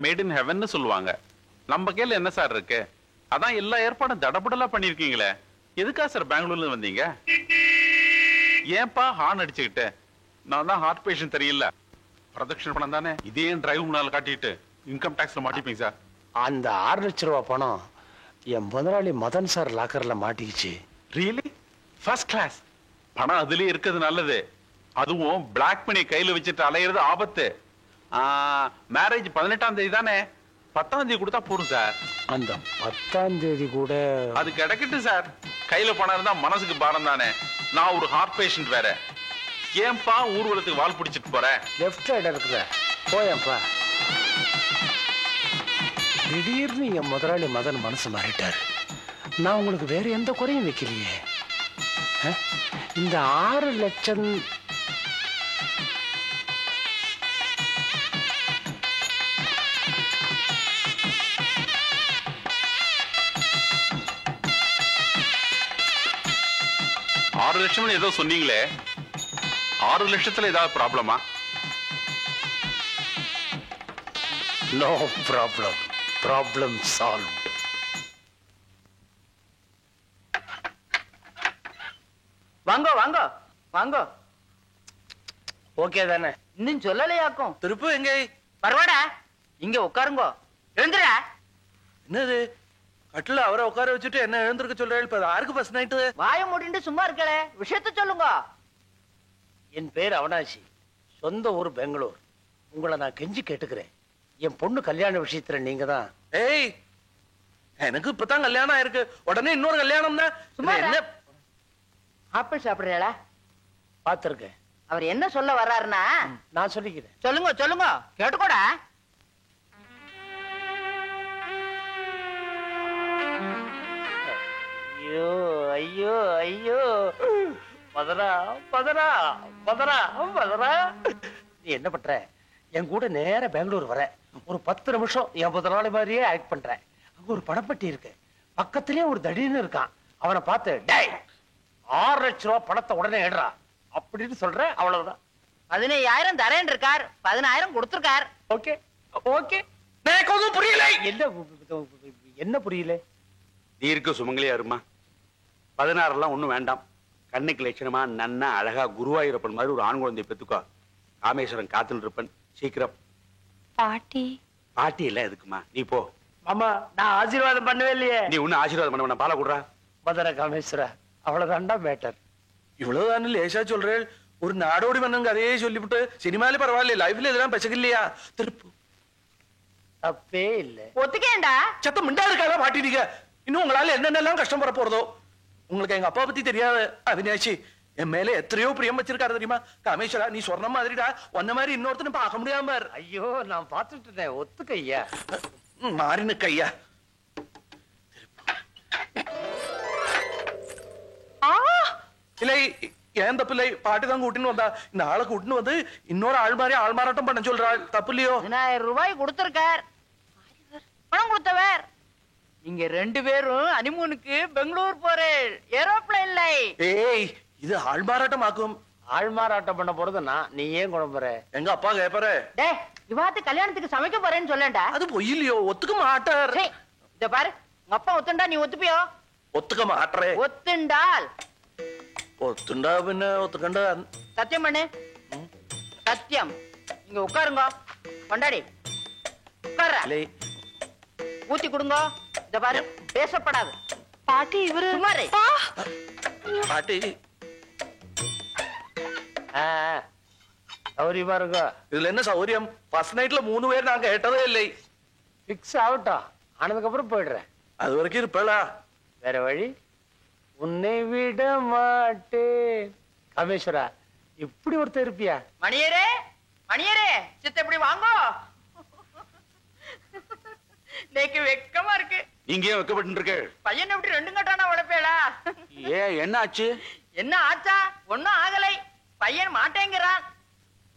Made in heaven சொல்லுவாங்க. நம்ம கையில என்ன சார் இருக்கு? அதான் எல்லா ஏற்பாடும் தடபுடலா பண்ணிருக்கீங்களே. எதுக்கா சார் பெங்களூர்ல வந்தீங்க? ஏன்பா ஹார்ன் அடிச்சுக்கிட்டு? நான் தான் ஹார்ட் பேஷண்ட் தெரியல. பிரதட்சண பணம் தானே, இதே டிரைவ் முன்னால காட்டிட்டு இன்கம் டாக்ஸ்ல மாட்டிப்பீங்க சார். அந்த 6 லட்சம் ரூபாய் பணம் என் முதலாளி மதன் சார் லாக்கர்ல மாட்டிக்கிச்சு. ரியலி? First class. பணம் அதுலயே இருக்கிறது நல்லது. அதுவும் பிளாக் பண்ணி கையில வச்சுட்டு அலையிறது ஆபத்து. மேரேஜ் 18ஆம் தேதி தானே, 10ஆம் தேதி கொடுத்தா போதும் சார். அந்த 10ஆம் தேதி கூட அது கிடைக்கட்டும் சார். கையில பணம் இருந்தா மனசுக்கு பாரம் தானே. நான் ஒரு ஹார்ட் பேஷண்ட் வேற. ஏன்பா ஊர்வலத்துக்கு வால் பிடிச்சிட்டு போற? லெஃப்ட் சைடு இருக்குற போயப்பா. திடீர்னு என் முதலாளி மதன் மனசு மாறிட்டாரு. நான் உங்களுக்கு வேற எந்த குறையும் வைக்கலையே. இந்த 6 லட்சம் ஆறு லட்சம் ஏதோ சொன்னீங்களே, 6 லட்சத்துல ஏதாவது ப்ராப்ளமா? No problem. Problem solve. வாங்கோ வாங்கோ வாங்கோ. ஓகே தானே? இன்னும் சொல்லலையாக்கும். திருப்பு எங்க? பரவாடா, இங்க உட்காருங்கோ. எழுந்துடா. என்னது கட்டில அவரை உட்கார வச்சுட்டு என்ன எழுந்திருக்க சொல்றேன்? இப்ப யாருக்கு ஃபர்ஸ்ட் நைட்டு? வாய மூடிட்டு சும்மா இருக்கல, விஷயத்த சொல்லுங்க. என் பேர் அவனாசி. சொந்த ஊர் பெங்களூர். உங்களை நான் கெஞ்சி கேட்டுக்கிறேன். என் பொண்ணு கல்யாண விஷயத்துல நீங்க தான். ஏய், எனக்கு இப்பதான் கல்யாணம் ஆயிருக்கு, உடனே இன்னொரு கல்யாணம் தான். சும்மா என்ன ஆப்பிள் சாப்பிடுறீங்களா? பார்த்திருக்கேன். அவர் என்ன சொல்ல வர்றாருன்னா நான் சொல்லிக்கிறேன். சொல்லுங்க சொல்லுங்க, கேட்டுக்கோடா. ஐயோ ஐயோ ஐயோ, மதரா மதரா மதரா மதரா. நீ என்ன பண்ற? என் கூட நேர பெங்களூர் வர. ஒரு 10 நிமிஷம் என் முதலாளி மாதிரியே ஆக்ட் பண்றேன். அங்க ஒரு பணப்பட்டி இருக்கு, பக்கத்திலேயே ஒரு தடின்னு இருக்கான். அவனை பார்த்து டேய் 6 லட்சம் ரூபாய் பணத்தை உடனே எடுறா அப்படின்னு சொல்றேன். அவ்வளவுதான். 15,000 தரேன் இருக்கார், 16,000 கொடுத்திருக்கார். Okay okay. எனக்கு ஒன்றும் புரியல. என்ன புரியல? தீர்க்க சுமங்கலியா இருமா. 16 ஒண்ணும் வேண்டாம். கண்ணுக்கு லட்சணமா நன்னா அழகா குருவாயூரப்பன் மாதிரி ஒரு ஆண் குழந்தை பெத்துக்கோ. ராமேஸ்வரன் காத்துல இருப்பன். சீக்கிரம். பாட்டி பாட்டி எல்லாம் எதுக்குமா, நீ போ. மாமா, நான் ஆசீர்வாதம் பண்ணவே இல்லையே. நீ ஒன்னும் ஆசீர்வாதம் பண்ண வேணாம், பாலை குடுறா. மதுர காமேஸ்வரா, அவ்வளவுதான்டா மேட்டர். இவ்வளவுதான் லேசா சொல்றேன். ஒரு நாடோடி மன்னன் கதையே சொல்லிவிட்டு சினிமால பரவாயில்ல, லைஃப்ல இதெல்லாம் பச்சைக்கில்லையா? திருப்பு தப்பே இல்ல. ஒத்துக்கேண்டா. சத்தம் மிண்டா இருக்காத மாட்டிட்டீங்க. இன்னும் உங்களால என்னென்னலாம் கஷ்டம் வர போறதோ. உங்களுக்கு எங்க அப்பா பத்தி தெரியாது. அவினாஷி என் மேல எத்தனையோ பிரியம் வச்சிருக்காரு தெரியுமா? காமேஸ்வரா, நீ சொன்ன மாதிரிடா, ஒன்ன மாதிரி இன்னொருத்தனை பார்க்க முடியாம. ஐயோ, நான் பார்த்துட்டு இருந்தேன். ஒத்துக்க ஐயா. மாறினு கையா. இல்லை, ஏன் தப்பு இல்லை. பாட்டு தான் கூட்டின்னு வந்தா. இந்த ஆளை கூட்டின்னு வந்து இன்னொரு ஆள் மாதிரி ஆள் மாறாட்டம் பண்ண சொல்றாள். தப்பு இல்லையோ? 15,000 ரூபாய் கொடுத்திருக்கார். பணம் கொடுத்தவர். நீங்க 2 பேரும் ஹனிமூனுக்கு பெங்களூர் போறேன், ஏரோப்ளேன்ல. ஏய், இது ஆள் மாறாட்டம் ஆக்கும். ஆள்மாறாட்டம் பண்ண போறது நான். நீ ஏன் குழம்புற? எங்க அப்பா கேப்பாரு. டேய், இவாத்து கல்யாணத்துக்கு சமைக்க போறேன்னு சொல்லேன்டா. அது பொய் இல்லையோ? ஒத்துக்க மாட்டார். சரி, இத பாரு, உங்க அப்பா ஒத்துண்டா நீ ஒத்துப்பியோ? ஒத்துக்க மாட்டே. ஒத்துண்டால் ஒத்துண்டா பின்ன ஒத்துக்கண்டா. சத்தியம் பண்ணு. சத்தியம். இங்க உட்காருங்க. கொண்டாடி உட்கார. ஊத்தி கொடுங்க. இத பாரு, பேசப்படாது. பாட்டி இவரு சும்மாரு. பாட்டி சௌரியமா இருக்கோ? இதுல என்ன சௌரியம்? ஃபர்ஸ்ட் நைட்ல 3 பேர் நாங்க கேட்டதே இல்லை. பிக்ஸ் ஆகட்டும், ஆனதுக்கு அப்புறம் போயிடுறேன். அது வரைக்கும் இருப்பேளா? வேற வழி? உன்னை விட மாட்டேன். காமேஸ்வரா, இப்படி ஒருத்தர் இருப்பியா? மணியரே, மணியரே, சித்த இப்படி வாங்கோ. நேக்கு வெக்கமா இருக்கு. நீங்க ஏன் வைக்கப்பட்டு இருக்க? பையன் எப்படி 2 கட்டானா உழைப்பேடா? ஏன், என்ன ஆச்சு? என்ன ஆச்சா? ஒன்னும் ஆகலை. பையன் மாட்டேங்கிறான்.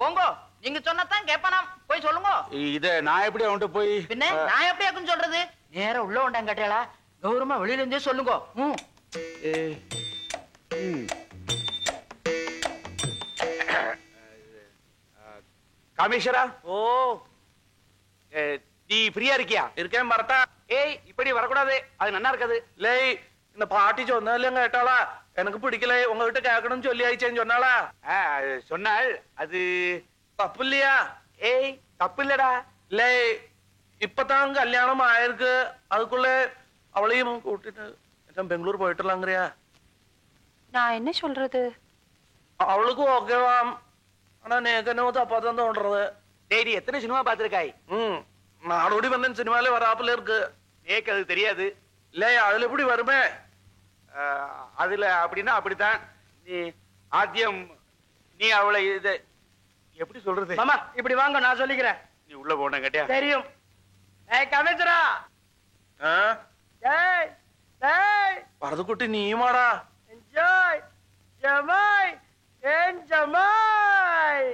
போங்கோ, நீங்க சொன்னதான் கேட்பானாம். போய் சொல்லுங்க. இத நான் எப்படி அவன்கிட்ட போய்? பின்ன நான் எப்படி ஆக்குன்னு சொல்றது? நேரா உள்ள வந்தாங்க கேட்டேளா? கௌரவமா வெளியில இருந்தே சொல்லுங்க. காமேஸ்வரா, ஓ, நீ ஃப்ரீயா இருக்கியா? இருக்கேன் வரட்டா. ஏய் இப்படி வரக்கூடாது, அது நல்லா இருக்காது. லே இந்த பாட்டி சொன்னாலும் கேட்டாளா? எனக்கு பிடிக்கல, உங்ககிட்ட கேட்கணும்னு சொல்லி ஆயிடுச்சேன்னு சொன்னாளா? சொன்னால் அது தப்பு இல்லையா? ஏய் தப்பு இல்லடா. லே இப்பதான் கல்யாணம் ஆயிருக்கு, அதுக்குள்ள அவளையும் கூட்டிட்டு பெங்களூர் போயிட்டுலாங்கிறியா? நான் என்ன சொல்றது? அவளுக்கும் ஓகேவாம், ஆனா நேக்கு என்னவோ தப்பாதான் தோன்றது. டேய் நீ எத்தனை சினிமா பாத்திருக்காய்? நாடோடி வந்தேன் சினிமாலே வராப்புல இருக்கு. நேக்கு அது தெரியாது. இல்ல அதுல எப்படி வருமே? அதுல அப்படின்னா அப்படித்தான். நீ ஆத்தியம் நீ அவளை இத எப்படி சொல்றது? மாமா இப்படி வாங்க, நான் சொல்லிக்கிறேன். நீ உள்ள போன கேட்டியா? தெரியும். ஏய் கமிஷனா, ஏய் ஏய் வரதுக்குட்டி நீயுமாடா? என்ஜாய் ஜமாய் என்ஜமாய்.